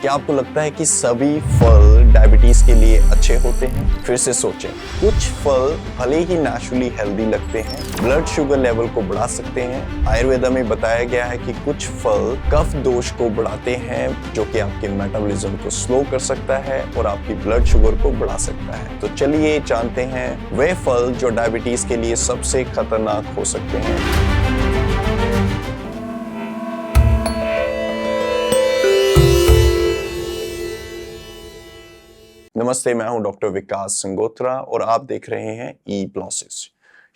क्या आपको लगता है कि सभी फल डायबिटीज के लिए अच्छे होते हैं? फिर से सोचें, कुछ फल भले ही नेचुरली हेल्दी लगते हैं, ब्लड शुगर लेवल को बढ़ा सकते हैं। आयुर्वेदा में बताया गया है कि कुछ फल कफ दोष को बढ़ाते हैं, जो कि आपके मेटाबॉलिज्म को स्लो कर सकता है और आपकी ब्लड शुगर को बढ़ा सकता है। तो चलिए जानते हैं वे फल जो डायबिटीज के लिए सबसे खतरनाक हो सकते हैं। नमस्ते, मैं हूं डॉक्टर विकास संगोत्रा और आप देख रहे हैं ई प्लॉसिस।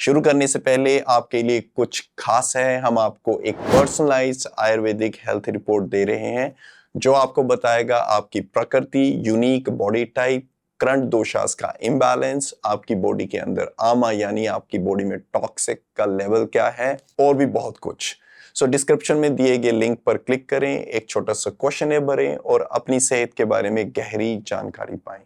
शुरू करने से पहले आपके लिए कुछ खास है। हम आपको एक पर्सनलाइज्ड आयुर्वेदिक हेल्थ रिपोर्ट दे रहे हैं जो आपको बताएगा आपकी प्रकृति, यूनिक बॉडी टाइप, करंट दोषास का इम्बैलेंस, आपकी बॉडी के अंदर आमा यानी आपकी बॉडी में टॉक्सिक का लेवल क्या है और भी बहुत कुछ। डिस्क्रिप्शन में दिए गए लिंक पर क्लिक करें, एक छोटा सा क्वेश्चन भरें और अपनी सेहत के बारे में गहरी जानकारी पाएं।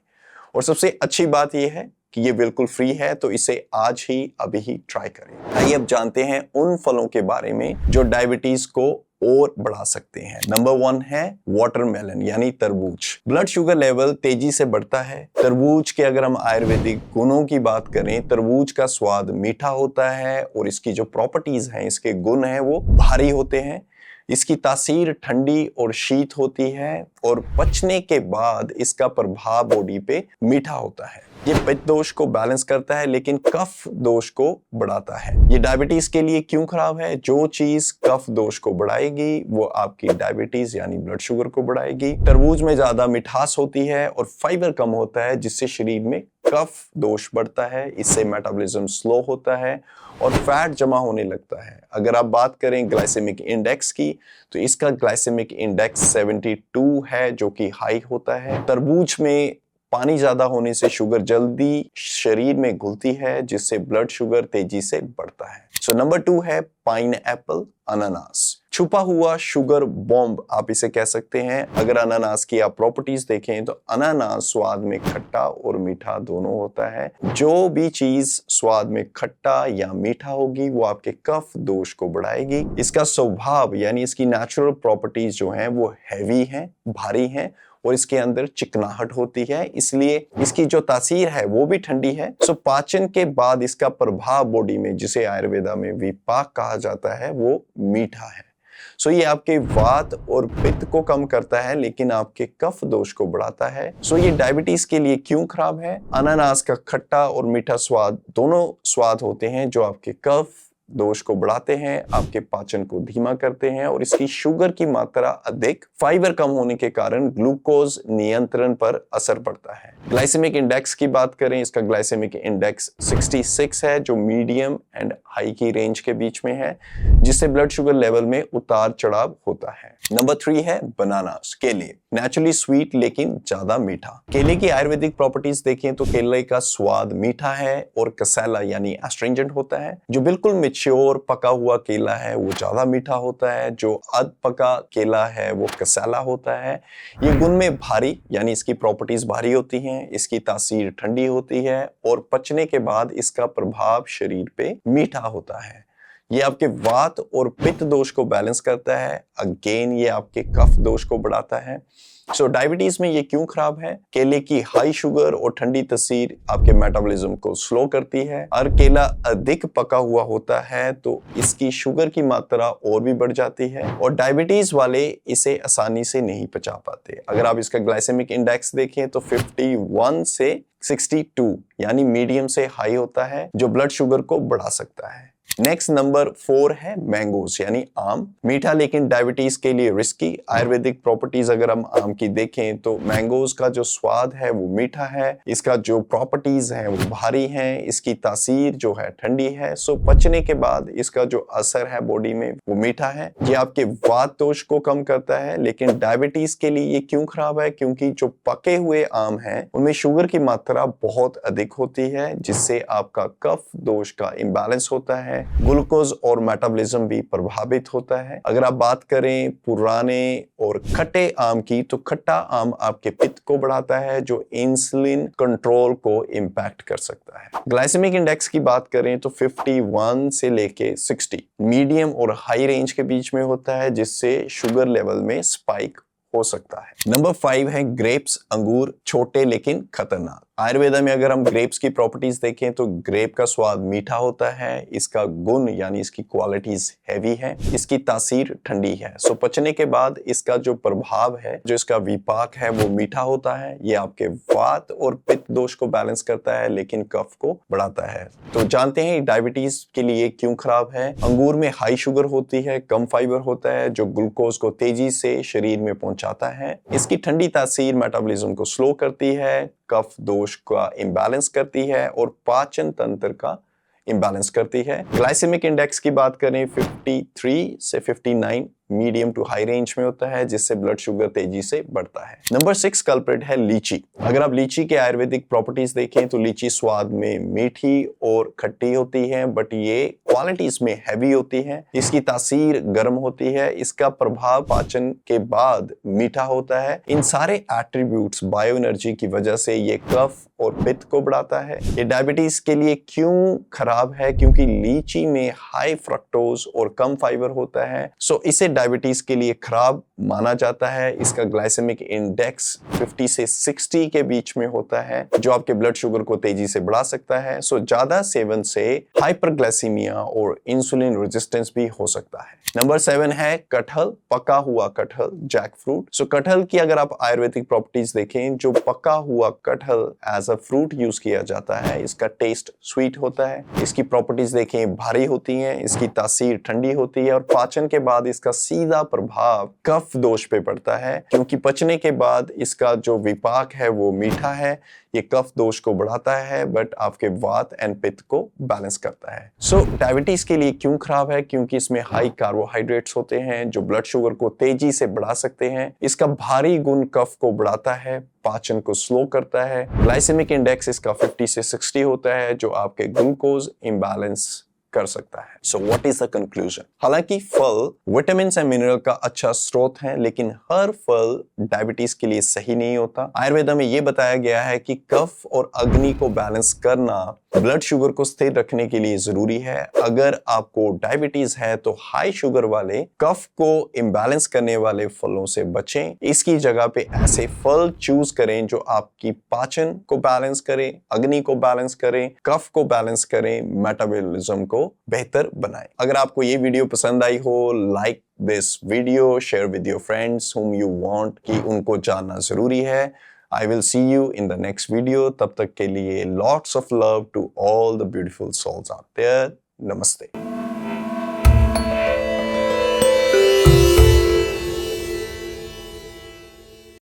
और सबसे अच्छी बात यह है कि ये बिल्कुल फ्री है, तो इसे आज ही अभी ही ट्राई करें। आइए अब जानते हैं उन फलों के बारे में जो डायबिटीज को और बढ़ा सकते हैं। नंबर 1 है वाटरमेलन यानी तरबूज। ब्लड शुगर लेवल तेजी से बढ़ता है। तरबूज के अगर हम आयुर्वेदिक गुणों की बात करें, तरबूज का स्वाद मीठा होता है और इसकी जो प्रॉपर्टीज हैं, इसके गुण हैं, वो भारी होते हैं। इसकी तासीर ठंडी और शीत होती है और पचने के बाद इसका प्रभाव बॉडी पे मीठा होता है। ये पित्त दोष को बैलेंस करता है लेकिन कफ दोष को बढ़ाता है। ये डायबिटीज के लिए क्यों खराब है? जो चीज कफ दोष को बढ़ाएगी वो आपकी डायबिटीज यानी ब्लड शुगर को बढ़ाएगी। तरबूज में ज्यादा मिठास होती है और फाइबर कम होता है, जिससे शरीर में कफ दोष बढ़ता है। इससे मेटाबॉलिज्म स्लो होता है और फैट जमा होने लगता है। अगर आप बात करें ग्लाइसेमिक इंडेक्स की, तो इसका ग्लाइसेमिक इंडेक्स 72 है, जो कि हाई होता है। तरबूज में पानी ज्यादा होने से शुगर जल्दी शरीर में घुलती है, जिससे ब्लड शुगर तेजी से बढ़ता है। नंबर 2 है पाइनएप्पल, अनानास। छुपा हुआ शुगर बॉम्ब आप इसे कह सकते हैं। अगर अनानास की आप प्रॉपर्टीज देखें तो अनानास स्वाद में खट्टा और मीठा दोनों होता है। जो भी चीज स्वाद में खट्टा या मीठा होगी वो आपके कफ दोष को बढ़ाएगी। इसका स्वभाव यानी इसकी नेचुरल प्रॉपर्टीज जो हैं वो हैवी हैं, भारी हैं और इसके अंदर चिकनाहट होती है, इसलिए इसकी जो तासीर है वो भी ठंडी है। पाचन के बाद इसका प्रभाव बॉडी में, जिसे आयुर्वेदा में विपाक कहा जाता है, वो मीठा है। ये आपके वात और पित्त को कम करता है लेकिन आपके कफ दोष को बढ़ाता है। ये डायबिटीज के लिए क्यों खराब है? अनानास का खट्टा और मीठा स्वाद, दोनों स्वाद होते हैं जो आपके कफ दोष को बढ़ाते हैं, आपके पाचन को धीमा करते हैं और इसकी शुगर की मात्रा अधिक, फाइबर कम होने के कारण ग्लूकोज नियंत्रण पर असर पड़ता है। ग्लाइसेमिक इंडेक्स की बात करें, इसका ग्लाइसेमिक इंडेक्स 66 है, जो मीडियम एंड हाई की रेंज के बीच में है, जिससे ब्लड शुगर लेवल में उतार चढ़ाव होता है। नंबर 3 है बनानास, केले। नेचुरली स्वीट लेकिन ज्यादा मीठा। केले की आयुर्वेदिक प्रॉपर्टीज देखें तो केले का स्वाद मीठा है और कसैला यानी एस्ट्रिंजेंट होता है। जो बिल्कुल मैच्योर पका हुआ केला है वो ज्यादा मीठा होता है, जो अध पका केला है वो कसैला होता है। ये गुण में भारी यानी इसकी प्रॉपर्टीज भारी होती हैं, इसकी तासीर ठंडी होती है और पचने के बाद इसका प्रभाव शरीर पे मीठा होता है। ये आपके वात और पित्त दोष को बैलेंस करता है। अगेन ये आपके कफ दोष को बढ़ाता है। डायबिटीज में ये क्यों खराब है? केले की हाई शुगर और ठंडी तासीर आपके मेटाबॉलिज्म को स्लो करती है। और केला अधिक पका हुआ होता है तो इसकी शुगर की मात्रा और भी बढ़ जाती है और डायबिटीज वाले इसे आसानी से नहीं पचा पाते। अगर आप इसका ग्लाइसेमिक इंडेक्स देखें तो 51 से 62 यानी मीडियम से हाई होता है, जो ब्लड शुगर को बढ़ा सकता है। नेक्स्ट नंबर 4 है मैंगोज यानी आम। मीठा लेकिन डायबिटीज के लिए रिस्की। आयुर्वेदिक प्रॉपर्टीज अगर हम आम की देखें तो मैंगोज का जो स्वाद है वो मीठा है, इसका जो प्रॉपर्टीज हैं वो भारी हैं, इसकी तासीर जो है ठंडी है। पचने के बाद इसका जो असर है बॉडी में वो मीठा है। ये आपके वात दोष को कम करता है। लेकिन डायबिटीज के लिए ये क्यों खराब है? क्योंकि जो पके हुए आम हैं उनमें शुगर की मात्रा बहुत अधिक होती है, जिससे आपका कफ दोष का इम्बैलेंस होता है, ग्लूकोज और मेटाबॉलिज्म भी प्रभावित होता है। अगर आप बात करें पुराने और खट्टे आम की, तो खट्टा आम आपके पित्त को बढ़ाता है, जो इंसुलिन कंट्रोल को इम्पैक्ट कर सकता है। ग्लाइसेमिक इंडेक्स की बात करें तो 51 से लेके 60 मीडियम और हाई रेंज के बीच में होता है, जिससे शुगर लेवल में स्पाइक हो सकता है। नंबर 5 है ग्रेप्स, अंगूर, छोटे लेकिन खतरनाक। आयुर्वेदा में अगर हम ग्रेप्स की प्रॉपर्टीज देखें तो ग्रेप का स्वाद मीठा होता है, इसका गुण यानी इसकी क्वालिटीज हैवी है, इसकी तासीर ठंडी है। सो पचने के बाद इसका जो प्रभाव है, जो इसका विपाक है वो मीठा होता है। ये आपके वात और पित्त दोष को बैलेंस करता है लेकिन कफ को बढ़ाता है। तो जानते हैं डायबिटीज के लिए क्यों खराब है। अंगूर में हाई शुगर होती है, कम फाइबर होता है जो ग्लूकोज को तेजी से शरीर में पहुंचाता है। इसकी ठंडी तासीर मेटाबॉलिज्म को स्लो करती है, कफ दोष का इम्बैलेंस करती है और पाचन तंत्र का इम्बैलेंस करती है। ग्लाइसेमिक इंडेक्स की बात करें 53 से 59 मीडियम टू हाई रेंज में होता है, जिससे ब्लड शुगर तेजी से बढ़ता है। नंबर 6 कल्प्रिट है लीची। अगर आप लीची के आयुर्वेदिक प्रॉपर्टीज देखें तो लीची स्वाद में मीठी और खट्टी होती है, बट ये क्वालिटीज में हैवी होती है। इसकी तासीर गर्म होती है, इसका प्रभाव पाचन के बाद मीठा होता है। इन सारे एट्रीब्यूट्स बायो एनर्जी की वजह से ये कफ और पित्त को बढ़ाता है। ये डायबिटीज के लिए क्यों खराब है? क्योंकि लीची में हाई फ्रक्टोज और कम फाइबर होता है, सो इसे डायबिटीज के लिए खराब माना जाता है। इसका ग्लाइसेमिक इंडेक्स 50 से 60 के बीच में होता है, जो आपके ब्लड शुगर को तेजी से बढ़ा सकता है। सो ज्यादा सेवन से हाइपरग्लाइसीमिया और इंसुलिन रेजिस्टेंस भी हो सकता है। नंबर 7 है कटहल, पका हुआ कटहल, जैक फ्रूट। सो कटहल की अगर आप आयुर्वेदिक प्रॉपर्टीज देखें, जो पका हुआ कटहल एज अ फ्रूट यूज किया जाता है, इसका टेस्ट स्वीट होता है। इसकी प्रॉपर्टीज देखें भारी होती हैं, इसकी तासीर ठंडी होती है और पाचन के बाद इसका सीधा प्रभाव कफ दोष पे पड़ता है, क्योंकि पचने के बाद इसका जो विपाक है वो मीठा है। ये कफ दोष को बढ़ाता है बट आपके वात एंड पित्त को बैलेंस करता है। सो डायबिटीज के लिए क्यों खराब है? क्योंकि इसमें हाई कार्बोहाइड्रेट्स होते हैं जो ब्लड शुगर को तेजी से बढ़ा सकते हैं। इसका भारी गुण कफ को बढ़ाता है, पाचन को स्लो करता है। ग्लाइसेमिक इंडेक्स इसका 50 से 60 होता है, जो आपके ग्लूकोज इम्बैलेंस कर सकता है। So what is the conclusion? हालांकि फल विटामिन एंड मिनरल का अच्छा स्रोत है, लेकिन हर फल डायबिटीज के लिए सही नहीं होता। आयुर्वेदा में यह बताया गया है कि कफ और अग्नि को बैलेंस करना ब्लड शुगर को स्थिर रखने के लिए जरूरी है। अगर आपको डायबिटीज है तो हाई शुगर वाले, कफ को इम्बैलेंस करने वाले फलों से बचें। इसकी जगह पे ऐसे फल चूज करें जो आपकी पाचन को बैलेंस करें, अग्नि को बैलेंस करें, कफ को बैलेंस करें, मेटाबॉलिज्म को बेहतर बनाएं। अगर आपको ये वीडियो पसंद आई हो, like this video, share with your friends whom you want कि उनको जानना जरूरी है। I will see you in the next video. तब तक के लिए lots of love to all the beautiful souls out there. Namaste.